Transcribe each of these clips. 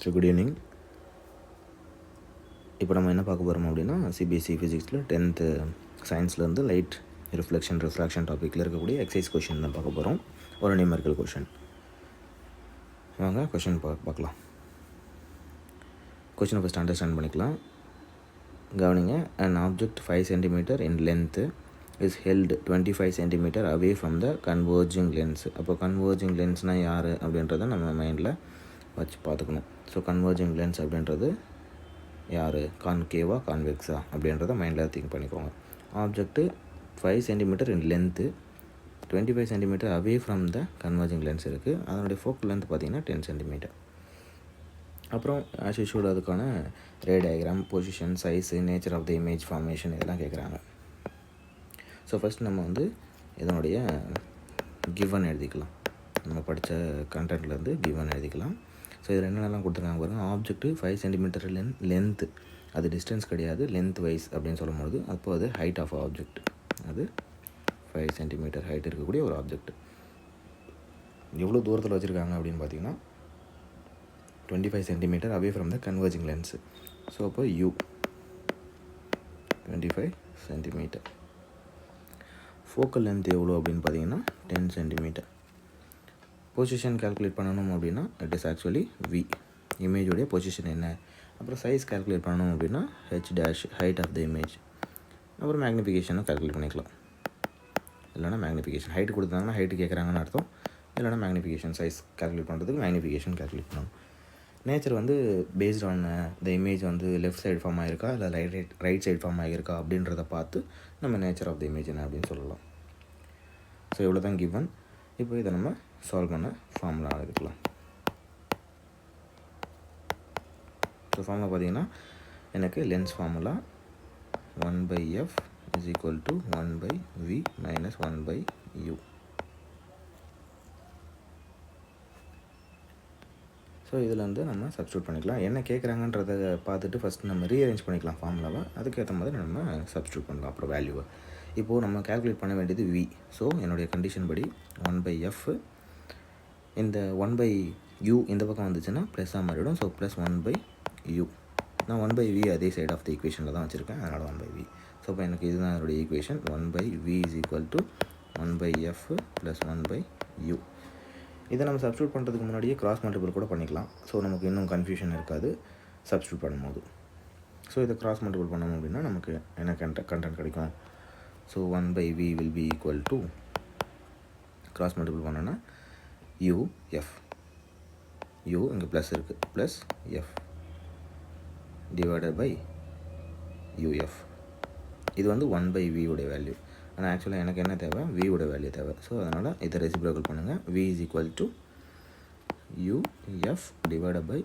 So good evening. இப்போ நம்ம என்ன பார்க்க போகிறோம் அப்படின்னா CBSE Physicsல 10th சயின்ஸ்லேருந்து லைட் ரிஃப்ளெக்ஷன் ரிஃப்ராக்ஷன் டாப்பிக்கில் இருக்கக்கூடிய எக்ஸசைஸ் கொஷின் தான் பார்க்க போகிறோம். ஒரு நியூமெரிக்கல் கொஷின். வாங்க கொஷின் பார்க்கலாம். கொஷினை ஃபஸ்ட் அண்டர்ஸ்டாண்ட் பண்ணிக்கலாம். கவனிங்க. an object 5 cm in length is held 25 cm away from the converging lens. அப்போ கன்வர்ஜிங் லென்ஸ்னால் யார் அப்படின்றத நம்ம மைண்டில் வச்சு பார்த்துக்கணும். ஸோ கன்வர்ஜிங் லென்ஸ் அப்படின்றது யார், கான்கேவா கான்வெக்ஸா அப்படின்றத மைண்டில் திங்க் பண்ணிக்கோங்க. Object 5 cm in length 25 cm away from the converging lens இருக்குது. அதனுடைய ஃபோக்கல் லென்த் பார்த்திங்கன்னா 10 cm. அப்புறம் ஆஸ் யூஷுவல் அதுக்கான ray diagram, position, size, nature of the image formation இதெல்லாம் கேட்குறாங்க. ஸோ ஃபஸ்ட் நம்ம இதனுடைய கிவன் எழுதிக்கலாம். நம்ம படித்த கண்டென்ட்லேருந்து கிவன் எழுதிக்கலாம். ஸோ இதில் என்னென்னலாம் கொடுத்துருக்காங்க பாருங்கள். ஆப்ஜெக்ட்டு 5 cm லென்த்து, அது டிஸ்டன்ஸ் கிடையாது, லென்த் வைஸ் அப்படின்னு சொல்லும்போது அப்போ அது ஹைட் ஆஃப் ஆப்ஜெக்ட். அது 5 cm ஹைட் இருக்கக்கூடிய ஒரு ஆப்ஜெக்ட். எவ்வளோ தூரத்தில் வச்சுருக்காங்க அப்படின்னு பார்த்தீங்கன்னா 25 cm away from the converging lens. So அப்போ U 25 cm. ஃபோக்கல் லென்த் எவ்வளோ அப்படின்னு பார்த்தீங்கன்னா 10 cm. பொசிஷன் கால்குலேட் பண்ணணும் அப்படின்னா இட் இஸ் ஆக்சுவலி V, இமேஜோடைய பொசிஷன் என்ன. அப்புறம் சைஸ் கால்குலேட் பண்ணணும் அப்படின்னா H' height of the image. அப்புறம் மேக்னிஃபிகேஷனும் கால்குலேட் பண்ணிக்கலாம். இல்லைனா மேக்னிஃபிகேஷன் ஹைட் கொடுத்தாங்கன்னா ஹைட்டு கேட்குறாங்கன்னு அர்த்தம். இல்லைனா மேக்னிஃபிகேஷன் சைஸ் கால்குலேட் பண்ணுறதுக்கு மேக்னிஃபிகேஷன் கால்குலேட் பண்ணணும். Nature based on the image left side form ஆகிருக்கா இல்லை ரைட் சைடு ஃபார்ம் ஆகிருக்கா அப்படின்றத பார்த்து நம்ம நேச்சர் ஆஃப் த இமேஜ் என்ன அப்படின்னு சொல்லலாம். ஸோ இவ்வளோ தான் கிவன். இப்போ இதை நம்ம சால்வ் பண்ண ஃபார்முலா எடுக்கலாம். ஸோ ஃபார்முலா பார்த்தீங்கன்னா எனக்கு lens formula 1/f is equal to 1/v minus 1/u. So இதில் நம்ம சப்ஸ்டியூட் பண்ணிக்கலாம். என்ன கேட்குறாங்கன்றதை பார்த்துட்டு ஃபஸ்ட் நம்ம ரீஅரேஞ்ச் பண்ணிக்கலாம் ஃபார்முலாவை. அதுக்கேற்ற மாதிரி நம்ம சப்ஸ்டியூட் பண்ணலாம் அப்புறம் வேல்யூவை. இப்போது நம்ம கால்குலேட் பண்ண வேண்டியது V. ஸோ என்னுடைய கண்டிஷன் படி 1/f, இந்த 1/u இந்த பக்கம் வந்துச்சுன்னா ப்ளஸ்ஸாக மாறிடும். So plus 1/u. நான் 1/v அதே சைட் ஆஃப் த ஈக்குவேஷனில் தான் வச்சுருக்கேன், அதனால் 1/v. ஸோ இப்போ எனக்கு இதுதான் என்னுடைய equation. 1/v is equal to 1/f plus 1/u. இதை நம்ம சப்ஸ்டியூட் பண்ணுறதுக்கு முன்னாடியே கிராஸ் மல்டிபிள் கூட பண்ணிக்கலாம். ஸோ நமக்கு இன்னும் கன்ஃபியூஷன் இருக்காது சப்ஸ்டியூட் பண்ணும்போது. ஸோ இதை கிராஸ் மல்டிபிள் பண்ணோம் அப்படின்னா நமக்கு என்ன கண்டென்ட் கிடைக்கும். So 1/v will be equal to, cross multiple பண்ணோன்னா uf, u இங்கே ப்ளஸ் இருக்குது, plus f divided by uf. இது 1/v உடைய வேல்யூ. ஆனால் ஆக்சுவலாக எனக்கு என்ன தேவை, v உடைய வேல்யூ தேவை. ஸோ அதனால் இதை ரெசிப்ரோக்கல் பண்ணுங்கள். v is equal to uf divided by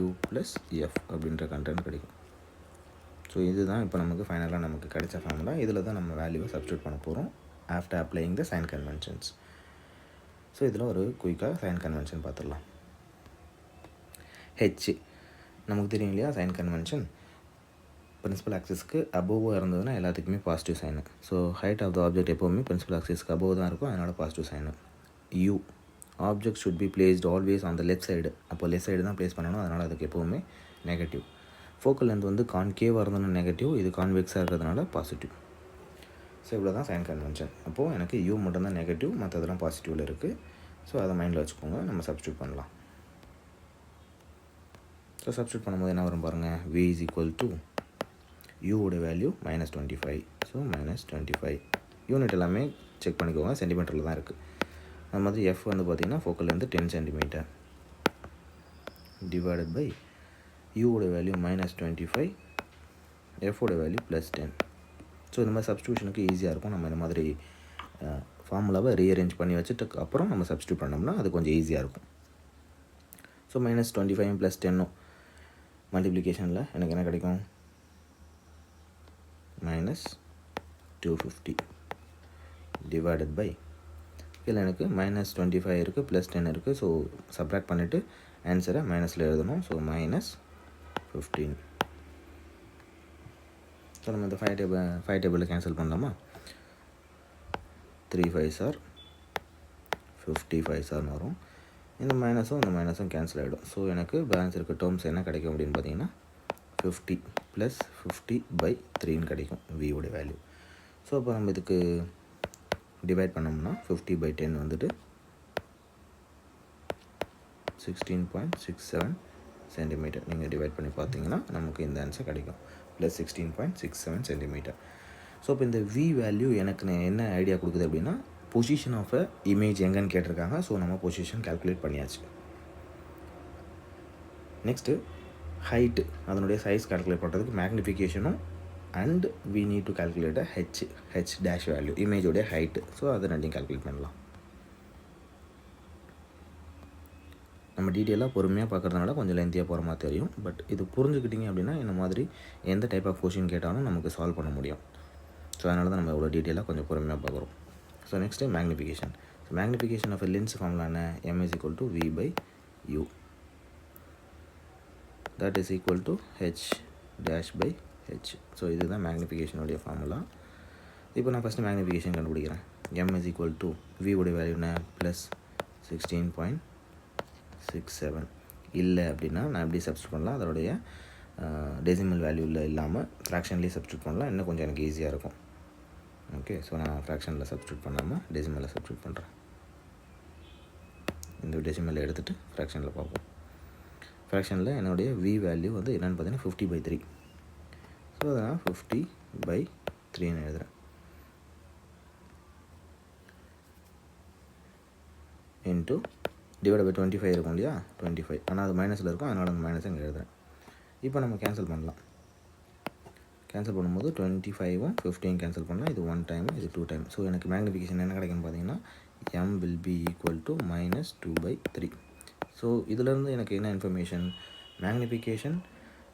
u plus f அப்படின்ற கண்டென்ட் கிடைக்கும். ஸோ இதுதான் இப்போ நமக்கு ஃபைனலாக நமக்கு கிடைச்ச ஃபார்முலா. இதில் தான் நம்ம வேல்யூவை சப்ஸ்டியூட் பண்ண போகிறோம் after applying the sign conventions. So இதில் ஒரு குயிக்காக சைன் கன்வென்ஷன் பார்த்துடலாம். ஹெச் நமக்கு தெரியும் இல்லையா, சைன் கன்வென்ஷன் பிரின்சிபல் ஆக்சிஸ்க்கு அபோவாக இருந்ததுன்னா எல்லாத்துக்குமே positive sign. So height of the object எப்போவுமே பிரின்சிபல் ஆக்சிஸ்க்கு அபோவ் தான் இருக்கும், அதனால் positive sign. U, object should be placed always on the left side. அப்போ லெஃப்ட் சைடு தான் ப்ளேஸ் பண்ணணும், அதனால் அதுக்கு எப்போவுமே நெகட்டிவ். ஃபோக்கல் லென்த் கான்கேவாக இருந்ததுன்னா நெகட்டிவ், இது கான்வெக்ஸாக இருக்கிறதுனால பாசிட்டிவ். ஸோ இவ்வளோ தான் சைன் கன்வென்ஷன். அப்போது எனக்கு யூ மட்டும்தான் நெகட்டிவ், மற்றதெல்லாம் பாசிட்டிவில் இருக்குது. ஸோ அதை மைண்டில் வச்சுக்கோங்க. நம்ம சப்ஸ்டியூட் பண்ணலாம். ஸோ சப்ஸ்டியூட் பண்ணும்போது என்ன வரும் பாருங்கள். v is equal to யூவோட வேல்யூ -25. ஸோ -25. யூனிட் எல்லாமே செக் பண்ணிக்கோங்க, சென்டிமீட்டரில் தான் இருக்குது. அது மாதிரி f பார்த்திங்கன்னா focal length 10 cm divided by யூவோட வேல்யூ -25, எஃபோட வேல்யூ +10. ஸோ இந்த மாதிரி சப்ஸ்டியூஷனுக்கு ஈஸியாக இருக்கும். நம்ம இந்த மாதிரி ஃபார்முலாவை ரீஅரேஞ்ச் பண்ணி வச்சுட்டு அப்புறம் நம்ம சப்ஸ்டியூட் பண்ணோம்னா அது கொஞ்சம் ஈஸியாக இருக்கும். ஸோ -25 + 10 மல்டிப்ளிகேஷனில் எனக்கு என்ன கிடைக்கும், -250 டிவைடட் பை, இதில் எனக்கு -25 இருக்குது, +10 இருக்குது. ஸோ சப்ராக்ட் பண்ணிவிட்டு ஆன்சரை மைனஸில் எழுதணும். ஸோ -15. ஸோ நம்ம இந்த 5 டேபிளில் கேன்சல் பண்ணலாமா. 3 5s are 55 வரும். இந்த மைனஸும் கேன்சல் ஆகிடும். ஸோ எனக்கு பேலன்ஸ் இருக்க டேர்ம்ஸ் என்ன கிடைக்கும் அப்படின்னு பார்த்தீங்கன்னா 50 + 50/3 கிடைக்கும் வியோடைய வேல்யூ. ஸோ அப்போ நம்ம இதுக்கு டிவைட் பண்ணோம்னா 50/10 வந்துட்டு 16.67 சென்டிமீட்டர். நீங்கள் டிவைட் பண்ணி பார்த்தீங்கன்னா நமக்கு இந்த ஆன்சர் கிடைக்கும் +16.67 சென்டிமீட்டர். ஸோ இப்போ இந்த வி வேல்யூ எனக்கு என்ன ஐடியா கொடுக்குது அப்படின்னா, பொசிஷன் ஆஃப் அ இமேஜ் எங்கன்னு கேட்டிருக்காங்க. ஸோ நம்ம பொசிஷன் கால்குலேட் பண்ணியாச்சு. நெக்ஸ்ட்டு ஹைட்டு, அதனுடைய சைஸ் கால்குலேட் பண்ணுறதுக்கு மேக்னிஃபிகேஷனும் and we need to calculate H dash value, இமேஜோடைய ஹைட்டு. ஸோ அதை ரெண்டையும் கால்குலேட் பண்ணலாம். நம்ம டீட்டெயிலாக பொறுமையாக பார்க்குறதுனால கொஞ்சம் லென்த்தியாக போகிற மாதிரி தெரியும். பட் இது புரிஞ்சுக்கிட்டிங்க அப்படின்னா இந்த மாதிரி எந்த டைப் ஆஃப் கொஷின் கேட்டாலும் நமக்கு சால்வ் பண்ண முடியும். ஸோ அதனால தான் நம்ம இவ்வளோ டீட்டெயிலாக கொஞ்சம் பொறுமையாக பார்க்குறோம். So next magnification. So magnification of a lens formula என்ன? m = v/u, that is equal to h-h. So இதுதான் மேக்னிஃபிகேஷனுடைய ஃபார்முலா. இப்போ நான் ஃபஸ்ட்டு மேக்னிஃபிகேஷன் கண்டுபிடிக்கிறேன். m = v உடைய வேல்யூ என்ன? +16.67. இல்லை அப்படின்னா நான் எப்படி சப்ஸ்டியூட் பண்ணலாம், அதோடைய டெசிமல் வேல்யூவில் இல்லாமல் ஃப்ராக்ஷன்லேயே சப்ஸ்டியூட் பண்ணலாம். இன்னும் கொஞ்சம் எனக்கு ஈஸியாக இருக்கும். ஓகே, ஸோ நான் ஃப்ராக்ஷனில் சப்ஸ்டியூட் பண்ணாமல் டெசிமலில் சப்ஸ்டியூட் பண்ணுறேன். இந்த டெசிமலில் எடுத்துகிட்டு ஃப்ராக்ஷனில் பார்ப்போம். ஃப்ராக்ஷனில் என்னுடைய வி வேல்யூ வந்து என்னென்னு பார்த்தீங்கன்னா 50/3. ஸோ அதை நான் 50/3ன்னு எழுதுகிறேன். இன்ட்டு டிவைட் பை 25 இருக்கும் இல்லையா, 25. ஆனால் அது மைனஸில் இருக்கும், அதனால் அந்த மைனஸை இங்கே எழுதுகிறேன். இப்போ நம்ம கேன்சல் பண்ணலாம். கேன்சல் பண்ணும்போது 25ம் 15 கேன்சல் பண்ணலாம். இது 1 டைம், இது 2 டைம். ஸோ எனக்கு மேக்னிஃபிகேஷன் என்ன கிடைக்குன்னு பார்த்தீங்கன்னா m will be equal to -2/3. So இதிலேருந்து எனக்கு என்ன இன்ஃபர்மேஷன், மேக்னிஃபிகேஷன்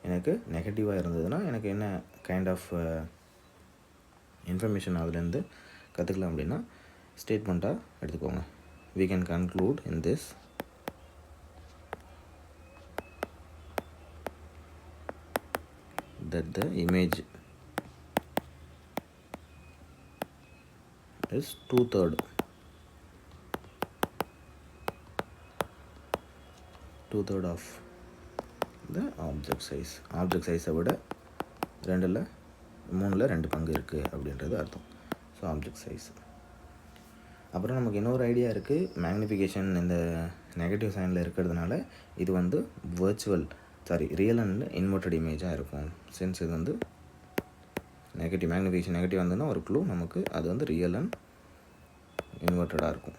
எனக்கு நெகட்டிவாக இருந்ததுன்னா எனக்கு என்ன கைண்ட் ஆஃப் இன்ஃபர்மேஷன் அதுலேருந்து கற்றுக்கலாம் அப்படின்னா ஸ்டேட்மெண்ட்டாக எடுத்துக்கோங்க. we can conclude in this that the image is 2/3 of the object size. Object சைஸை விட 3/2 பங்கு இருக்குது அப்படின்றது அர்த்தம். So object size. அப்புறம் நமக்கு இன்னொரு ஐடியா இருக்குது. மேக்னிஃபிகேஷன் இந்த நெகட்டிவ் சைனில் இருக்கிறதுனால இது வந்து ரியல் அண்ட் இன்வெர்ட்டட் இமேஜாக இருக்கும். சின்ஸ் இது வந்து மேக்னிஃபிகேஷன் நெகட்டிவ் வந்ததுன்னா ஒரு க்ளூ நமக்கு அது வந்து ரியல் அண்ட் இன்வெர்ட்டடாக இருக்கும்.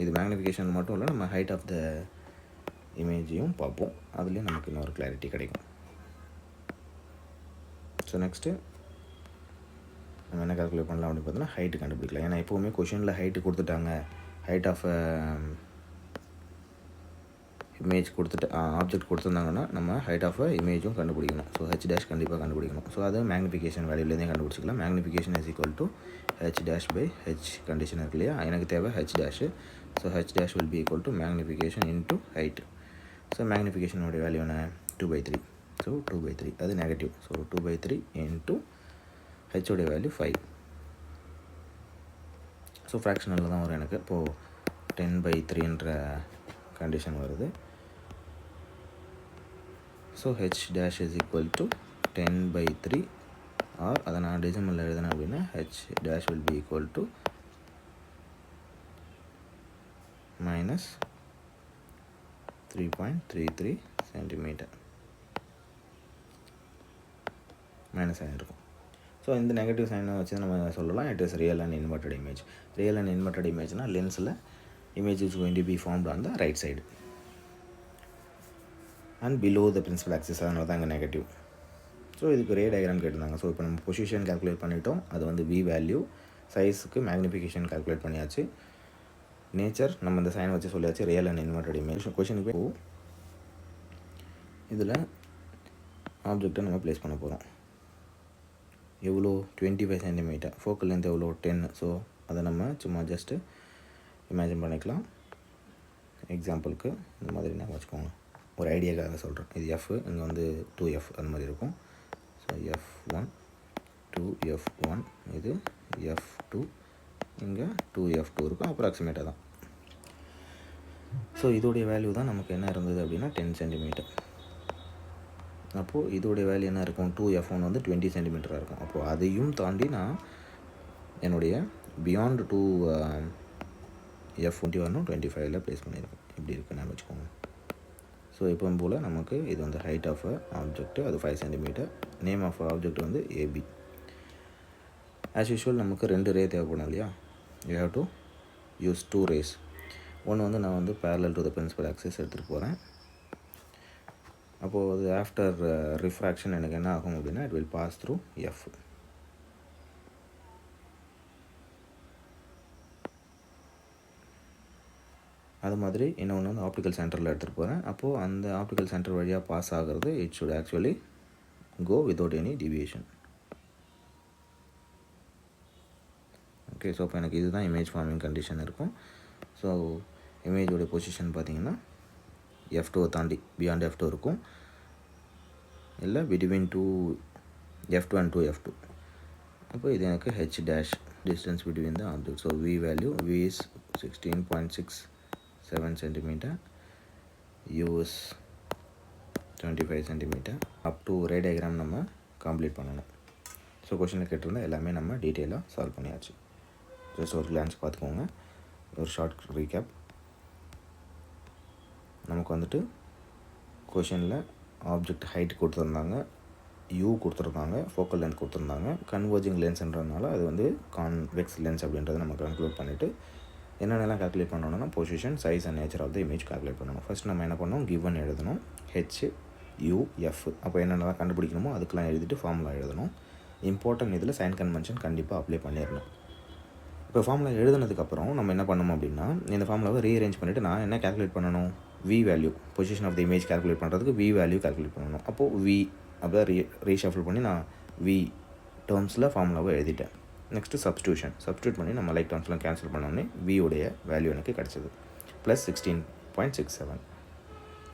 இது மேக்னிஃபிகேஷன் மட்டும் இல்லை, நம்ம ஹைட் ஆஃப் த இமேஜையும் பார்ப்போம். அதுலேயும் நமக்கு இன்னொரு கிளாரிட்டி கிடைக்கும். ஸோ நெக்ஸ்ட்டு நம்ம என்ன கால்குலேட் பண்ணலாம் அப்படின்னு பார்த்தோன்னா ஹைட்டு கண்டுபிடிக்கலாம். ஏன்னா எப்போவுமே கொஷினில் ஹைட்டு கொடுத்துட்டாங்க, ஹைட் ஆஃப் இமேஜ் ஆப்ஜெக்ட் கொடுத்துருந்தாங்கன்னா நம்ம ஹைட் ஆஃப் இமேஜும் கண்டுபிடிக்கணும். ஸோ h' கண்டிப்பாக கண்டுபிடிக்கணும். ஸோ அது மேக்னிஃபிகேஷன் வேல்யூலேருந்தே கண்டுபிடிச்சிக்கலாம். Magnification is equal to h'/h condition இருக்கு இல்லையா, எனக்கு தேவை h'. So h' will be equal to magnification into height. So மேக்னிஃபிகேஷனுடைய வேல்யூ என்ன? 2/3. ஸோ 2/3 அது நெகட்டிவ். ஸோ 2/3 இன்ட்டு ஹெச்சோடைய வேல்யூ 5. ஸோ ஃப்ராக்ஷனலில் தான் வரும் எனக்கு. இப்போது 10/3ன்ற கண்டிஷன் வருது. So h' is equal to 10/3, or அதை நான் டெசிமலில் எழுதினேன் அப்படின்னா h' will be equal to -3.33 centimetre minus ஆகிருக்கும். ஸோ இந்த நெகட்டிவ் சைனை வச்சு நம்ம சொல்லலாம் it is real and inverted image. Real and inverted இமேஜ்னால் லென்ஸில் image is going to be formed on the right side and below the principal axis. அதனால தான் இங்கே நெகட்டிவ். ஸோ இதுக்கு ரே டயக்ராம் கேட்டிருந்தாங்க. ஸோ இப்போ நம்ம பொசிஷன் கால்குலேட் பண்ணிட்டோம். அது வந்து வி வேல்யூ, சைஸுக்கு மேக்னிஃபிகேஷன் கால்குலேட் பண்ணியாச்சு. நேச்சர் நம்ம இந்த சைனை வச்சு சொல்லியாச்சு, ரியல் அண்ட் இன்வெர்ட்டட் இமேஜ். கொஷனுக்கு இதில் ஆப்ஜெக்டை நம்ம ப்ளேஸ் பண்ண போகிறோம். எவ்வளோ? 25 சென்டிமீட்டர். ஃபோக்கல் லென்த் எவ்வளோ? 10. ஸோ அதை நம்ம சும்மா ஜஸ்ட்டு இமேஜின் பண்ணிக்கலாம். எக்ஸாம்பிளுக்கு இந்த மாதிரி நான் வச்சுக்கோங்க, ஒரு ஐடியாக்காக சொல்கிறேன். இது எஃப், இங்கே வந்து 2F அந்த மாதிரி இருக்கும். ஸோ F1 2F1, இது F2, இங்கே 2F2 இருக்கும். அப்ராக்சிமேட்டாக தான். ஸோ இதோடைய வேல்யூ தான் நமக்கு என்ன இருந்தது அப்படின்னா 10 சென்டிமீட்டர். அப்போது இதோடைய வேல்யூ என்ன இருக்கும், 2F1 வந்து 20 சென்டிமீட்டராக இருக்கும். அப்போது அதையும் தாண்டி நான் என்னுடைய பியாண்ட் 2F20 வரணும் 25ல் ப்ளேஸ் பண்ணியிருக்கேன். இப்படி இருக்குன்னு நான் வச்சுக்கோங்க. ஸோ எப்பவும் போல் நமக்கு இது வந்து ஹைட் ஆஃப் ஆப்ஜெக்ட், அது 5 சென்டிமீட்டர். நேம் ஆஃப் ஆப்ஜெக்ட் வந்து ஏபி. ஆஸ் யூஷுவல் நமக்கு 2 ரே தேவைப்படும் இல்லையா. You have to use 2 rays. ஒன்று வந்து நான் வந்து parallel to the principal axis எடுத்துகிட்டு போகிறேன். அப்போது அது ஆஃப்டர் ரிஃப்ராக்ஷன் எனக்கு என்ன ஆகும் அப்படின்னா it will pass through F. அது மாதிரி இன்னொன்று வந்து ஆப்டிக்கல் சென்டரில் எடுத்துகிட்டு போகிறேன். அப்போது அந்த ஆப்டிக்கல் சென்டர் வழியாக பாஸ் ஆகிறது it should actually go without any deviation. Okay, so அப்போ எனக்கு இதுதான் இமேஜ் ஃபார்மிங் கண்டிஷன் இருக்கும். ஸோ இமேஜோடைய பொசிஷன் பார்த்திங்கன்னா F2 தாண்டி பியாண்ட் F2 இருக்கும், இல்லை பிட்வீன் F2 and 2F2. அப்போ இது எனக்கு H dash distance between the object. So V value, V is 16.67 centimeter, U is 25 centimeter. Up to ray diagram நம்ம கம்ப்ளீட் பண்ணணும். ஸோ கொஷனில் கேட்டிருந்தால் எல்லாமே நம்ம டீட்டெயிலாக சால்வ் பண்ணியாச்சு. ஜஸ்ட் ஒரு கிளான்ஸ் பார்த்துக்கோங்க. ஒரு ஷார்ட் ரீகேப். நமக்கு வந்துட்டு கொஷனில் ஆப்ஜெக்ட் ஹைட் கொடுத்துருந்தாங்க, யூ கொடுத்துருந்தாங்க, ஃபோக்கல் லென்த் கொடுத்துருந்தாங்க. கன்வர்ஜிங் லென்ஸ்ன்றதுனால அது வந்து கான்வெக்ஸ் லென்ஸ் அப்படின்றத நம்ம கன்க்ளூட் பண்ணிவிட்டு என்னென்னலாம் கால்குலேட் பண்ணணும்னா position, size and nature of the image calculate பண்ணணும். ஃபஸ்ட் நம்ம என்ன பண்ணோம், கிவன் எழுதணும், ஹெச் யூ எஃப். அப்போ என்னென்னலாம் கண்டுபிடிக்கணுமோ அதுக்கெலாம் எழுதிட்டு ஃபார்முலா எழுதணும். இம்பார்ட்டன்ட் இதில் சைன் கன்வென்ஷன் கண்டிப்பாக அப்ளை பண்ணிடணும். இப்போ ஃபார்முலா எழுதுனதுக்கப்புறம் நம்ம என்ன பண்ணணும் அப்படின்னா இந்த ஃபார்முலாவை ரீஅரேஞ்ச் பண்ணிவிட்டு நான் என்ன கால்குலேட் பண்ணணும், v value, position of the image calculate பண்ணுறதுக்கு வி வேல்யூ கால்குலேட் பண்ணணும். அப்போது வி அப்படியே ரீஷஃபிள் பண்ணி நான் வி டேர்ம்ஸில் ஃபார்முலாவை எழுதிட்டேன். நெக்ஸ்ட்டு சப்ஸ்டியூட் பண்ணி நம்ம லைக் டேர்ம்ஸ்லாம் கேன்சல் பண்ணோடனே வியோடைய வேல்யூ எனக்கு கிடச்சிது plus 16.67.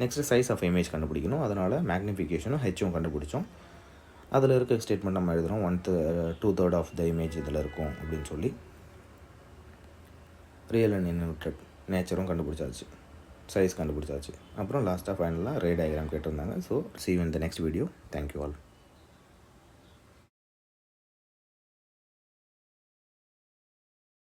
Next size of image கண்டுபிடிக்கணும். அதனால் மேக்னிஃபிகேஷனும் ஹெச்சும் கண்டுபிடிச்சோம். அதில் இருக்க ஸ்டேட்மெண்ட் நம்ம எழுதுகிறோம் 2/3 ஆஃப் த இமேஜ் இதில் இருக்கும் அப்படின்னு சொல்லி. ரியல் அண்ட் இன்வெர்டட் நேச்சரும் கண்டுபிடிச்சாச்சு, சைஸ் கண்டுபிடிச்சாச்சு. அப்புறம் லாஸ்ட்டாக ஃபைனலாக ரே டயக்ராம் கேட்டிருந்தாங்க. So see you in the next video. Thank you all.